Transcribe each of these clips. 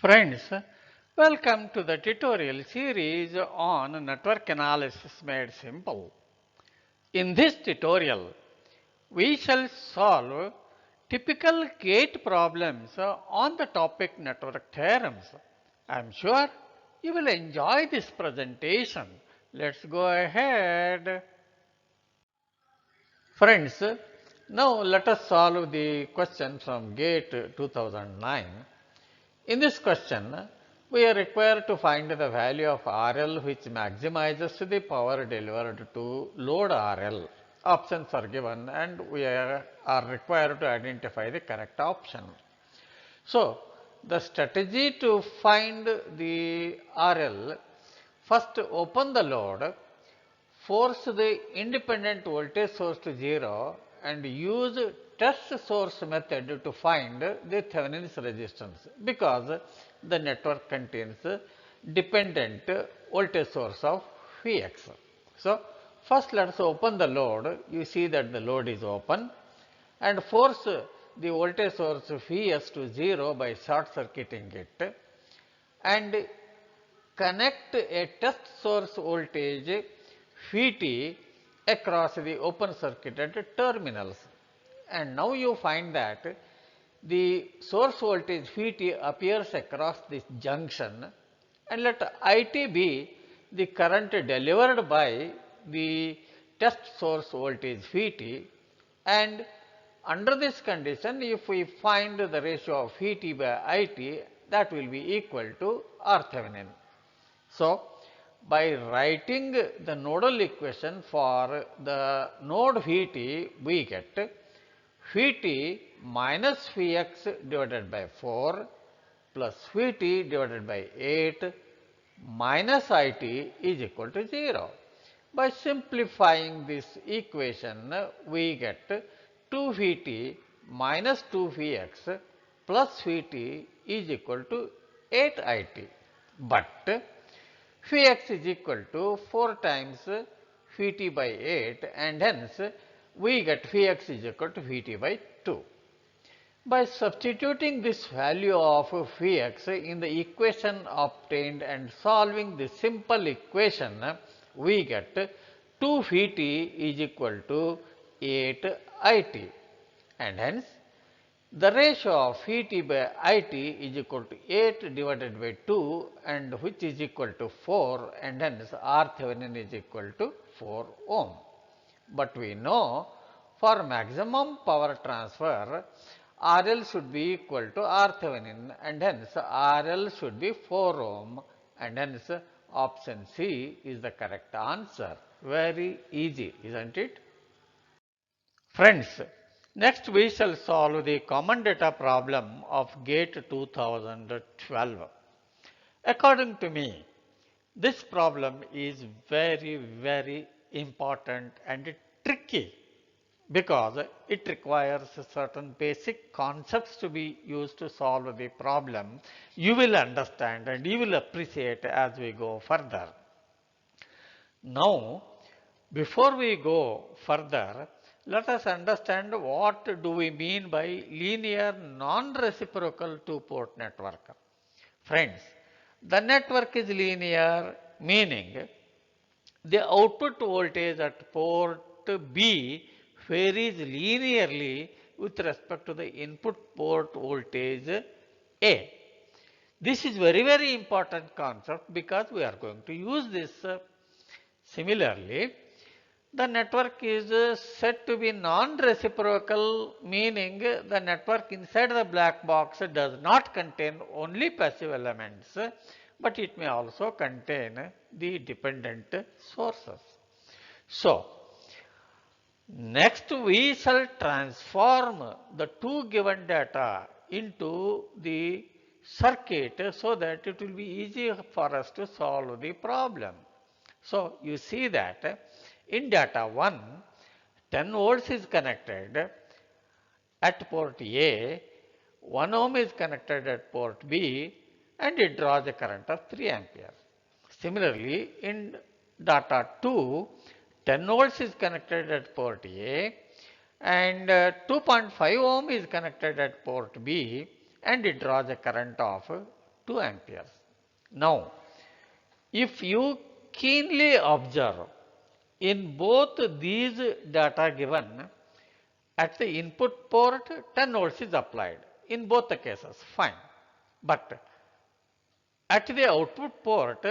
Friends, welcome to the tutorial series on network analysis made simple. In this tutorial, we shall solve typical gate problems on the topic network theorems. I am sure you will enjoy this presentation. Let's go ahead. Friends, now let us solve the question from GATE 2009. In this question, we are required to find the value of RL which maximizes the power delivered to load RL. Options are given and we are required to identify the correct option. So, the strategy to find the RL, first open the load, force the independent voltage source to 0 and use test source method to find the Thevenin's resistance because the network contains dependent voltage source of Vx. So, first let us open the load. You see that the load is open and force the voltage source Vs to 0 by short circuiting it and connect a test source voltage Vt across the open circuited terminals. And now you find that the source voltage Vt appears across this junction and let It be the current delivered by the test source voltage Vt, and under this condition if we find the ratio of Vt by It, that will be equal to R Thevenin. So, by writing the nodal equation for the node Vt, we get Vt minus Vx divided by 4 plus Vt divided by 8 minus It is equal to 0. By simplifying this equation, we get 2Vt minus 2Vx plus Vt is equal to 8It. But Vx is equal to 4 times Vt by 8 and hence we get Vx is equal to Vt by 2. By substituting this value of Vx in the equation obtained and solving the simple equation, we get 2Vt is equal to 8It and hence the ratio of Vt by It is equal to 8 divided by 2 and which is equal to 4 and hence R Thevenin is equal to 4 ohm. But we know for maximum power transfer RL should be equal to R Thevenin and hence RL should be 4 ohm and hence option C is the correct answer. Very easy, isn't it? Friends, next we shall solve the common data problem of GATE 2012. According to me, this problem is very important and tricky because it requires certain basic concepts to be used to solve the problem. You will understand and you will appreciate as we go further. Now, before we go further, let us understand what do we mean by linear non-reciprocal two-port network. Friends, the network is linear, meaning the output voltage at port B varies linearly with respect to the input port voltage A. This is very important concept because we are going to use this. Similarly, the network is said to be non-reciprocal, meaning the network inside the black box does not contain only passive elements, but it may also contain the dependent sources. So, next we shall transform the two given data into the circuit so that it will be easy for us to solve the problem. So, you see that in data 1, 10 volts is connected at port A, 1 ohm is connected at port B and it draws a current of 3 ampere. Similarly, in data 2, 10 volts is connected at port A and 2.5 ohm is connected at port B and it draws a current of 2 amperes. Now, if you keenly observe in both these data given, at the input port 10 volts is applied in both the cases, fine. But at the output port,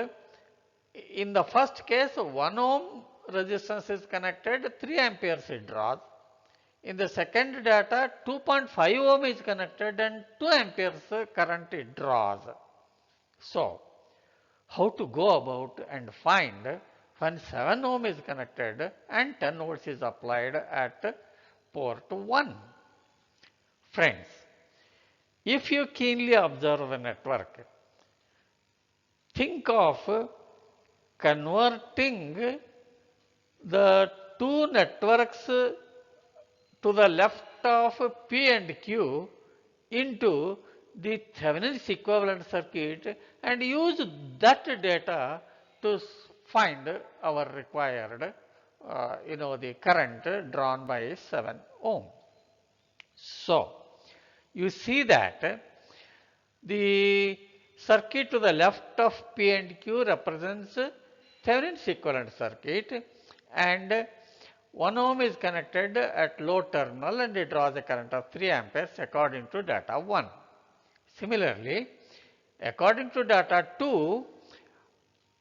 in the first case 1 ohm resistance is connected, 3 amperes it draws. In the second data 2.5 ohm is connected and 2 amperes current it draws. So, how to go about and find when 7 ohm is connected and 10 volts is applied at port 1. Friends, if you keenly observe a network, think of converting the two networks to the left of P and Q into the Thevenin's equivalent circuit and use that data to find our required the current drawn by 7 ohm. So, you see that the circuit to the left of P and Q represents Thevenin's equivalent circuit, and 1 ohm is connected at load terminal and it draws a current of 3 amperes according to data 1. Similarly, according to data 2,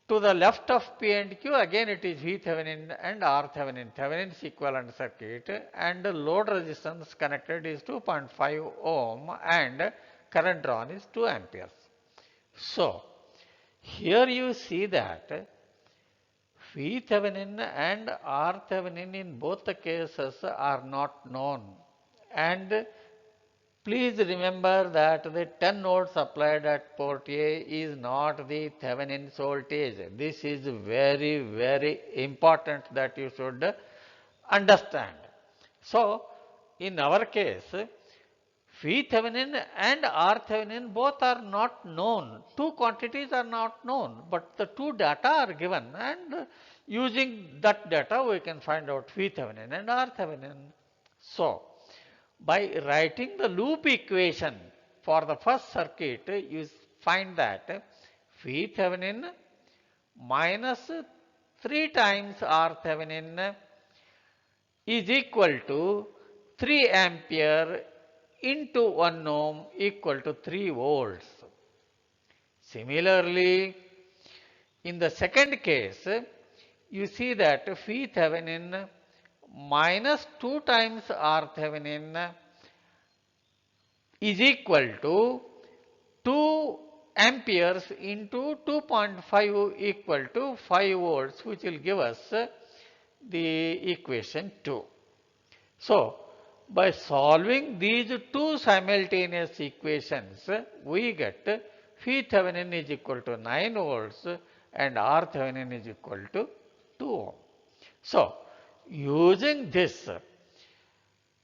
to the left of P and Q, again it is V Thevenin and R Thevenin, Thevenin's equivalent circuit, and load resistance connected is 2.5 ohm and current drawn is 2 amperes. So, here you see that V Thevenin and R Thevenin in both the cases are not known, and please remember that the 10 volts applied at port A is not the Thevenin's voltage. This is very, very important that you should understand. So, in our case, V Thevenin and R Thevenin both are not known. Two quantities are not known, but the two data are given, and using that data we can find out V Thevenin and R Thevenin. So, by writing the loop equation for the first circuit, you find that V Thevenin minus 3 times R Thevenin is equal to 3 ampere into 1 ohm equal to 3 volts. Similarly, in the second case, you see that V Thevenin minus 2 times R Thevenin is equal to 2 amperes into 2.5 equal to 5 volts, which will give us the equation 2. So, by solving these two simultaneous equations, we get V Thevenin is equal to 9 volts and R Thevenin is equal to 2 ohm. So, using this,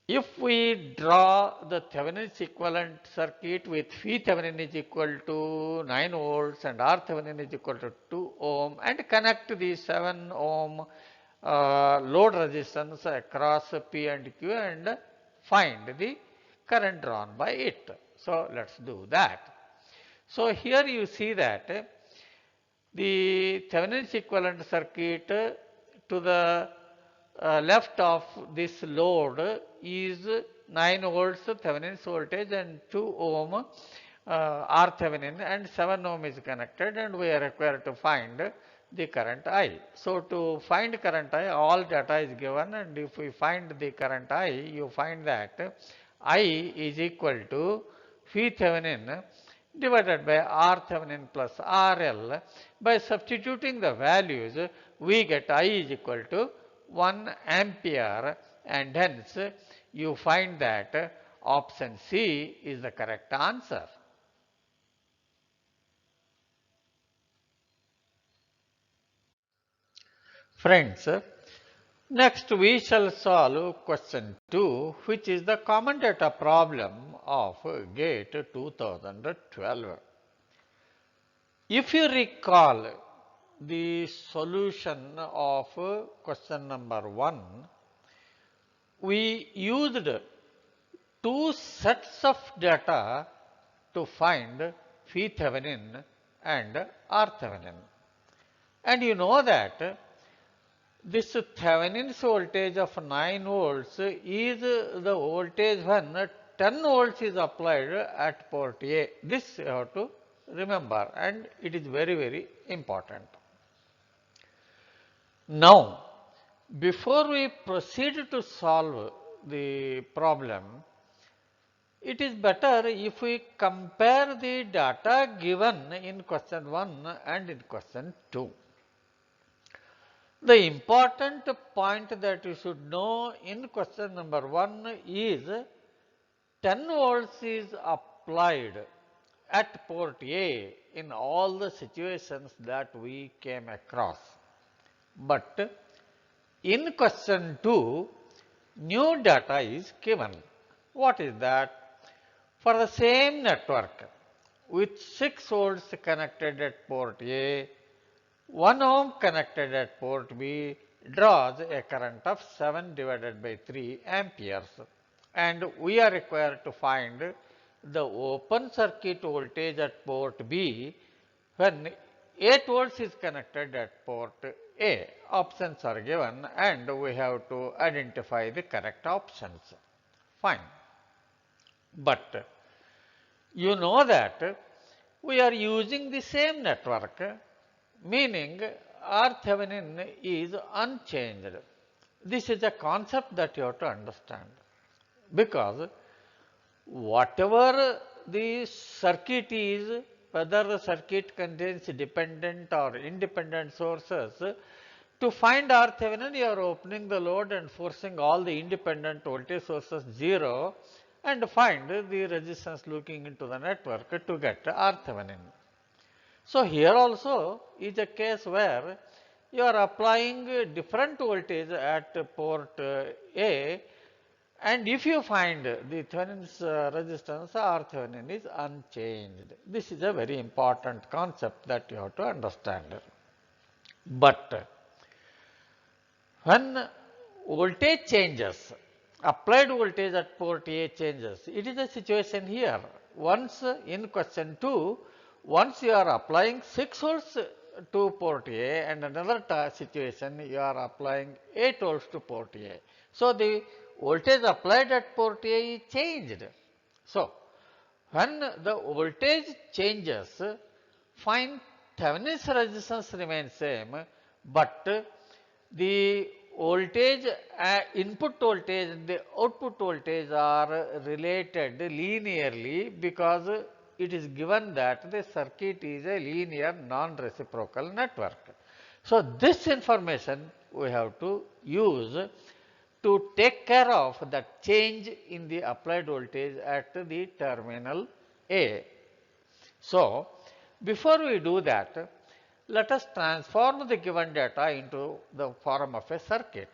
if we draw the Thevenin's equivalent circuit with V Thevenin is equal to 9 volts and R Thevenin is equal to 2 ohm and connect the 7 ohm load resistance across P and Q and find the current drawn by it. So, let us do that. So, here you see that the Thevenin's equivalent circuit to the left of this load is 9 volts Thevenin's voltage and 2 ohm R Thevenin and 7 ohm is connected, and we are required to find the current I. So, to find current I, all data is given, and if we find the current I, you find that I is equal to V Thevenin divided by R Thevenin plus RL. By substituting the values, we get I is equal to 1 ampere, and hence you find that option C is the correct answer. Friends, next we shall solve question 2, which is the common data problem of GATE 2012. If you recall the solution of question number 1, we used two sets of data to find Phi Thevenin and R Thevenin. And you know that this Thevenin's voltage of 9 volts is the voltage when 10 volts is applied at port A. This you have to remember, and it is very, very important. Now, before we proceed to solve the problem, it is better if we compare the data given in question 1 and in question 2. The important point that you should know in question number 1 is 10 volts is applied at port A in all the situations that we came across. But in question 2, new data is given. What is that? For the same network with 6 volts connected at port A, 1 ohm connected at port B draws a current of 7 divided by 3 amperes, and we are required to find the open circuit voltage at port B when 8 volts is connected at port A. Options are given and we have to identify the correct options. Fine. But you know that we are using the same network, meaning R Thevenin is unchanged. This is a concept that you have to understand, because whatever the circuit is, whether the circuit contains dependent or independent sources, to find R Thevenin you are opening the load and forcing all the independent voltage sources 0 and find the resistance looking into the network to get R Thevenin. So, here also is a case where you are applying different voltage at port A, and if you find the Thevenin's resistance, R Thevenin is unchanged. This is a very important concept that you have to understand. But when voltage changes, applied voltage at port A changes, it is a situation here. Once in question 2, once you are applying 6 volts to port A, and another situation you are applying 8 volts to port A. So, the voltage applied at port A is changed. So, when the voltage changes, find Thevenin's resistance remains same, but the voltage, input voltage and the output voltage are related linearly, because it is given that the circuit is a linear non-reciprocal network. So, this information we have to use to take care of the change in the applied voltage at the terminal A. So, before we do that, let us transform the given data into the form of a circuit.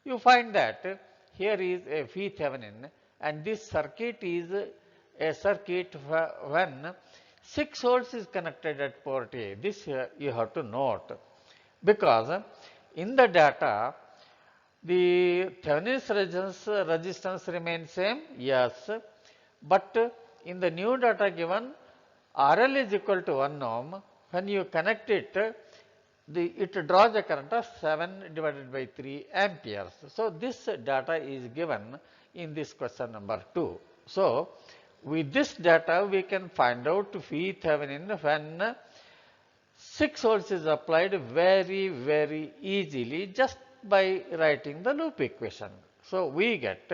You find that here is a V Thevenin, and this circuit is a circuit when 6 volts is connected at port A. This you have to note, because in the data the Thevenin's resistance remains same, yes, but in the new data given RL is equal to 1 ohm. When you connect it, it draws a current of 7 divided by 3 amperes. So, this data is given in this question number 2. So, with this data we can find out V Thevenin when 6 volts is applied very, very easily just by writing the loop equation. So, we get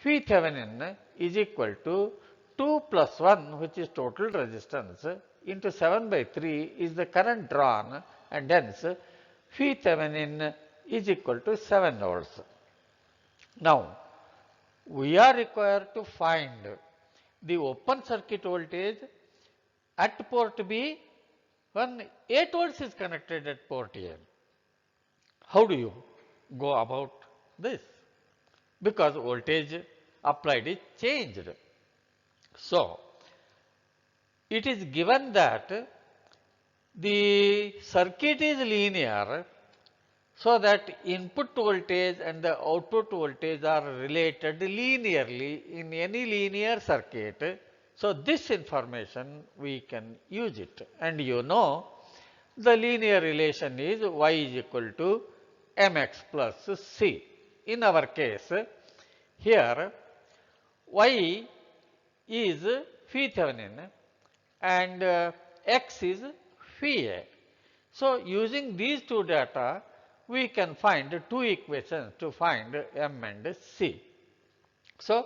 V Thevenin is equal to 2 plus 1, which is total resistance, into 7 by 3 is the current drawn, and hence V Thevenin is equal to 7 volts. Now, we are required to find the open circuit voltage at port B when 8 volts is connected at port A. How do you go about this? Because voltage applied is changed. So, it is given that the circuit is linear, so that input voltage and the output voltage are related linearly in any linear circuit. So this information we can use it, and you know the linear relation is y is equal to mx plus c. In our case, here y is phi Thevenin and x is phi a. So using these two data, we can find two equations to find m and c. So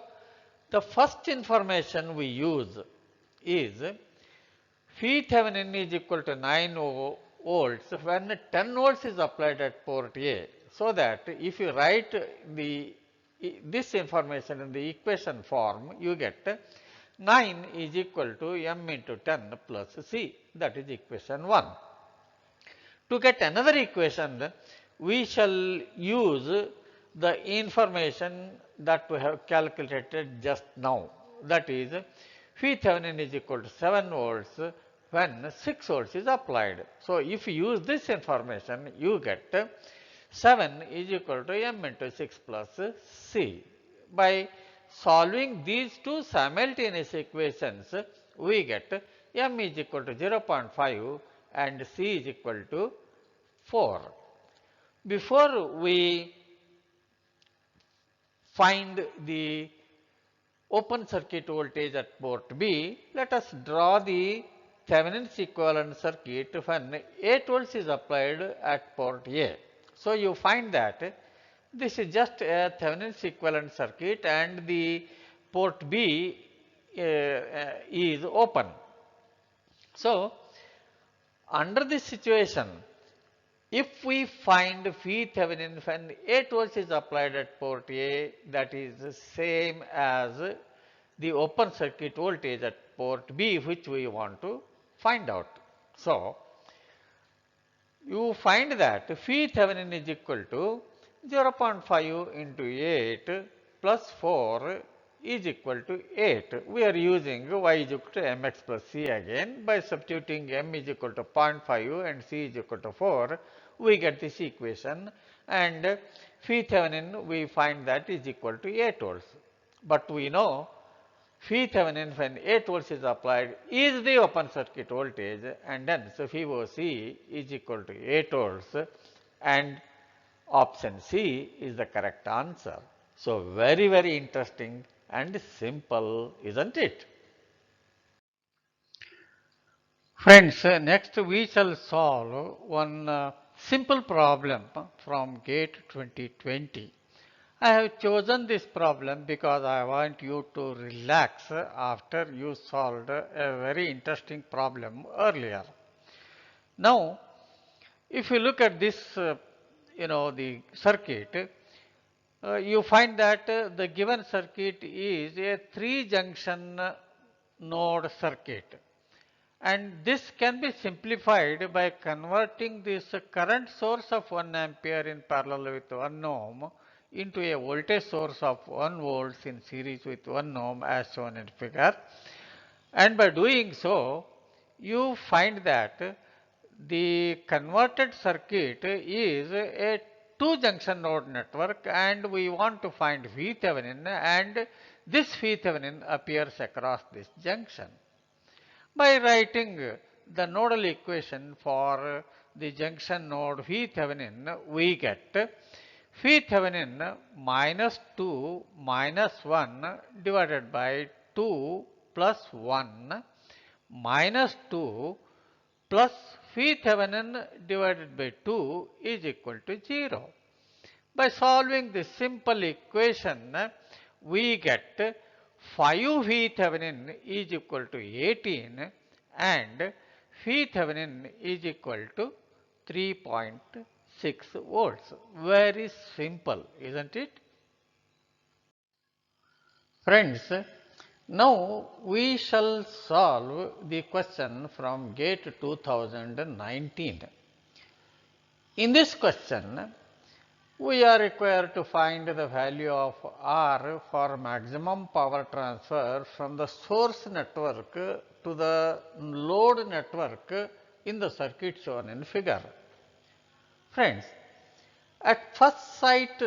the first information we use is phi Thevenin is equal to 9 volts when 10 volts is applied at port A. So that if you write this information in the equation form, you get 9 is equal to m into 10 plus c, that is equation 1. To get another equation, we shall use the information that we have calculated just now, that is phi Thevenin is equal to 7 volts when 6 volts is applied. So if you use this information, you get 7 is equal to m into 6 plus c. By solving these two simultaneous equations, we get m is equal to 0.5 and c is equal to 4. Before we find the open circuit voltage at port B, let us draw the Thevenin's equivalent circuit when 8 volts is applied at port A. So you find that this is just a Thevenin's equivalent circuit and the port B is open. So under this situation, if we find phi Thevenin when 8 volts is applied at port A, that is the same as the open circuit voltage at port B, which we want to find out. So you find that phi Thevenin is equal to 0.5 into 8 plus 4 is equal to 8. We are using y is equal to mx plus c again. By substituting m is equal to 0.5 and c is equal to 4, we get this equation, and phi Thevenin we find that is equal to 8 volts. But we know phi Thevenin when 8 volts is applied is the open circuit voltage, and hence phi OC is equal to 8 volts, and option C is the correct answer. So very, very interesting and simple, isn't it? Friends, next we shall solve one simple problem from GATE 2020. I have chosen this problem because I want you to relax after you solved a very interesting problem earlier. Now, if you look at this, the circuit, you find that the given circuit is a 3-junction node circuit, and this can be simplified by converting this current source of 1 ampere in parallel with 1 ohm into a voltage source of 1 volts in series with 1 ohm as shown in figure. And by doing so, you find that the converted circuit is a 2-junction node network, and we want to find V Thevenin, and this V Thevenin appears across this junction. By writing the nodal equation for the junction node V Thevenin, we get phi Thevenin minus 2 minus 1 divided by 2 plus 1 minus 2 plus phi Thevenin divided by 2 is equal to 0. By solving this simple equation, we get 5 phi Thevenin is equal to 18 and phi Thevenin is equal to 3.6 volts. Very simple, isn't it? Friends, now we shall solve the question from GATE 2019. In this question, we are required to find the value of R for maximum power transfer from the source network to the load network in the circuit shown in figure. Friends, at first sight,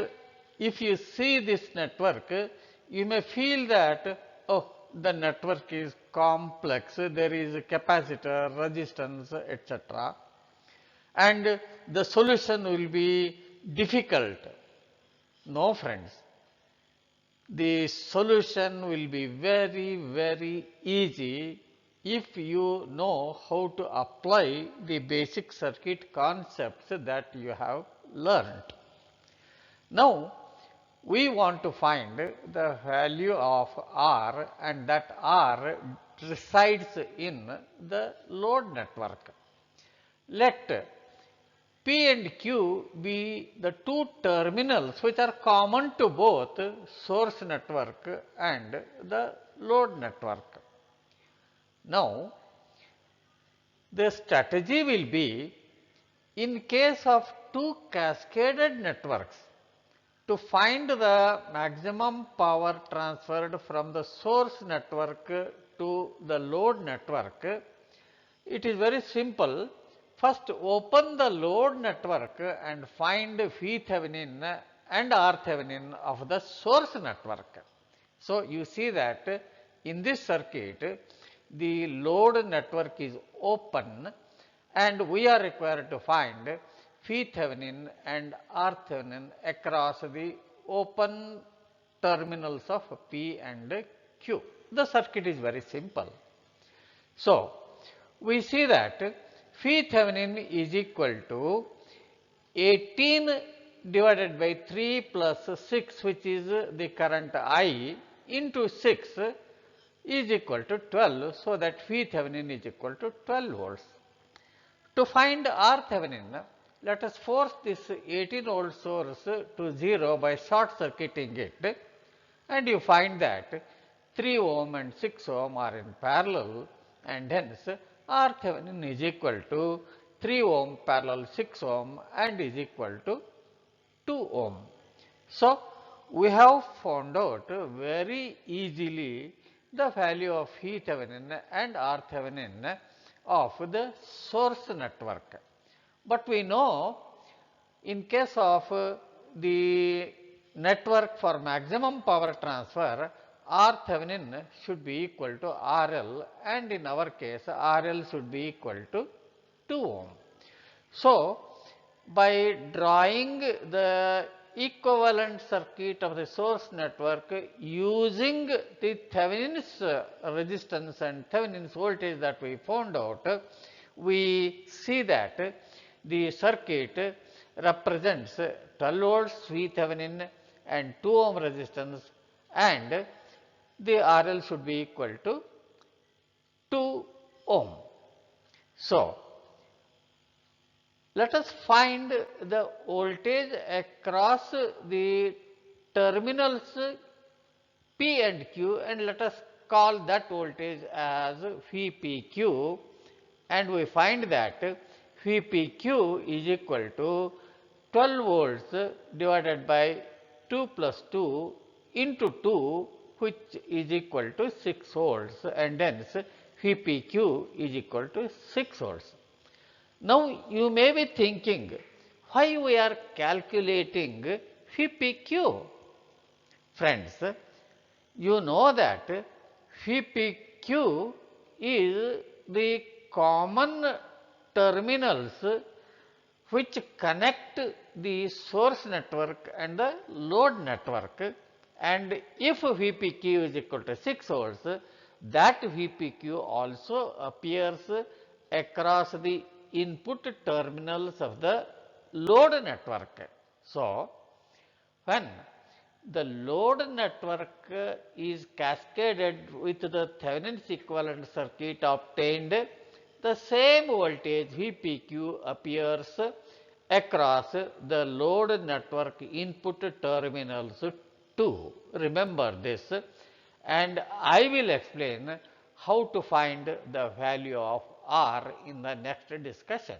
if you see this network, you may feel that, oh, the network is complex, there is a capacitor, resistance, etc. And the solution will be difficult. No, friends. The solution will be very, very easy if you know how to apply the basic circuit concepts that you have learnt. Now, we want to find the value of R, and that R resides in the load network. Let P and Q be the two terminals which are common to both source network and the load network. Now, the strategy will be, in case of two cascaded networks, to find the maximum power transferred from the source network to the load network. It is very simple. First, open the load network and find V Thevenin and R Thevenin of the source network. So, you see that in this circuit, the load network is open and we are required to find V Thevenin and R Thevenin across the open terminals of P and Q. The circuit is very simple. So, we see that V Thevenin is equal to 18 divided by 3 plus 6, which is the current I, into 6 is equal to 12. So, that V Thevenin is equal to 12 volts. To find R Thevenin, let us force this 18 volt source to 0 by short circuiting it, and you find that 3 ohm and 6 ohm are in parallel, and hence R Thevenin is equal to 3 ohm parallel 6 ohm and is equal to 2 ohm. So, we have found out very easily the value of V Thevenin and R Thevenin of the source network. But we know, in case of the network for maximum power transfer, R Thevenin should be equal to RL, and in our case RL should be equal to 2 ohm. So, by drawing the equivalent circuit of the source network using the Thevenin's resistance and Thevenin's voltage that we found out, we see that the circuit represents 12 volts V Thevenin and 2 ohm resistance, and the RL should be equal to 2 ohm. So, let us find the voltage across the terminals P and Q, and let us call that voltage as VPQ, and we find that VPQ is equal to 12 volts divided by 2 plus 2 into 2, which is equal to 6 volts, and hence VPQ is equal to 6 volts. Now, you may be thinking, why we are calculating VPQ? Friends, you know that VPQ is the common terminals which connect the source network and the load network, and if VPQ is equal to 6 volts, that VPQ also appears across the input terminals of the load network. So, when the load network is cascaded with the Thevenin's equivalent circuit obtained, the same voltage VPQ appears across the load network input terminals too. Remember this, and I will explain how to find the value of R in the next discussion.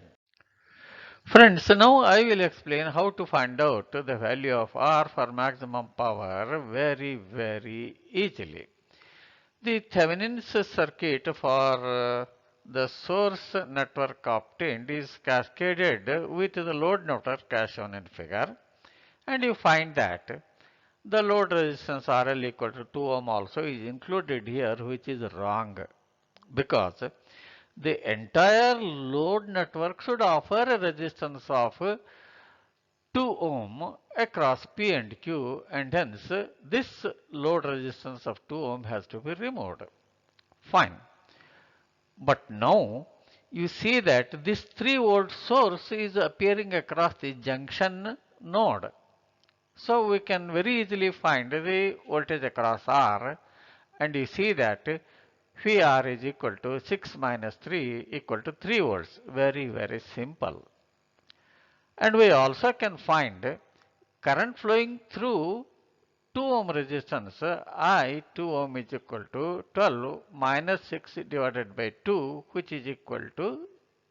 Friends, now I will explain how to find out the value of R for maximum power very easily. The Thevenin's circuit for the source network obtained is cascaded with the load network as shown in figure, and you find that the load resistance RL equal to 2 ohm also is included here, which is wrong. because the entire load network should offer a resistance of 2 ohm across P and Q, and hence this load resistance of 2 ohm has to be removed. Fine. But now you see that this 3 volt source is appearing across the junction node. So we can very easily find the voltage across R, and you see that VR is equal to 6 minus 3 equal to 3 volts. Very, very simple. And we also can find current flowing through 2 ohm resistance I 2 ohm is equal to 12 minus 6 divided by 2, which is equal to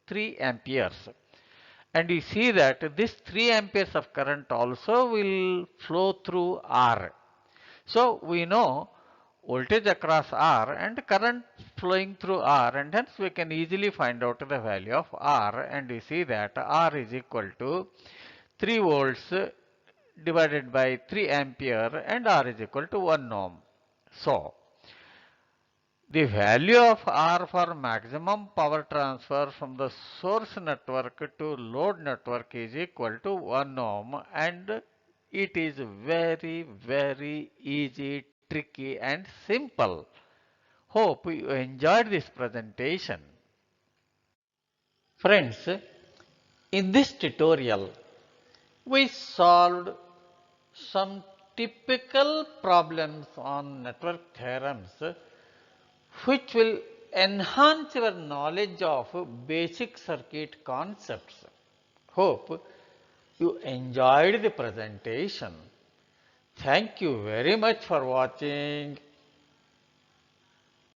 3 amperes. And you see that this 3 amperes of current also will flow through R. So we know voltage across R and current flowing through R, and hence we can easily find out the value of R, and we see that R is equal to 3 volts divided by 3 ampere, and R is equal to 1 ohm. So the value of R for maximum power transfer from the source network to load network is equal to 1 ohm, and it is very, very easy, tricky and simple. Hope you enjoyed this presentation. Friends, in this tutorial, we solved some typical problems on network theorems which will enhance your knowledge of basic circuit concepts. Hope you enjoyed the presentation. Thank you very much for watching.